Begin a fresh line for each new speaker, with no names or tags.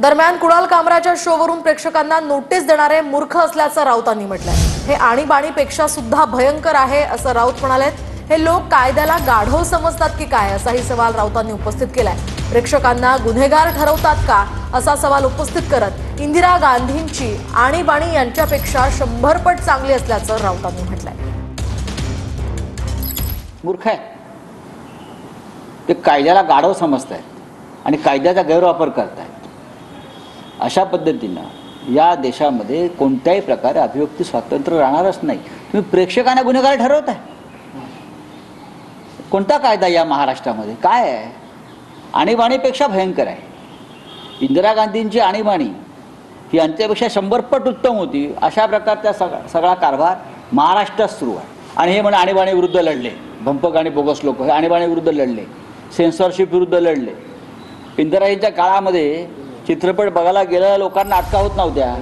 दरम्यान कुणाल कामराच्या शोवरून प्रेक्षकांना नोटीस देणारे मूर्ख असल्याचं राऊतांनी म्हटलंय। हे आणीबाणीपेक्षा सुद्धा भयंकर आहे असं राऊत म्हणालेत। हे लोक कायद्याला गाढव समजतात की काय असाही सवाल राऊतांनी उपस्थित केलाय। प्रेक्षकांना गुन्हेगार ठरवतात का असा सवाल उपस्थित करत इंदिरा गांधींची आणीबाणी यांच्यापेक्षा 100 पट चांगली असल्याचं राऊतांनी म्हटलंय।
मूर्ख आहे ते, कायद्याला गाढव समजतायत आणि कायद्याचा गैरवापर करतायत। अशा पद्धतीनं या देशामध्ये कोणत्याही प्रकारे अभिव्यक्ती स्वातंत्र्य राहणारच नाही। तुम्ही प्रेक्षकांना गुन्हेगार ठरवताय। कोणता कायदा या महाराष्ट्रामध्ये काय आहे? आणीबाणीपेक्षा भयंकर आहे। इंदिरा गांधींची आणीबाणी ही यांच्यापेक्षा 100 पट उत्तम होती। अशा प्रकारचा सगळा कारभार महाराष्ट्रात सुरू आहे। आणि हे म्हणे आणीबाणी विरुद्ध लढले, भंपक आणि बोगस लोक हे आणीबाणी विरुद्ध लढले, सेन्सॉरशिप विरुद्ध लढले। इंदिराजींच्या काळामध्ये चित्रपट बघायला गेलेल्या लोकांना अटका होत नव्हत्या।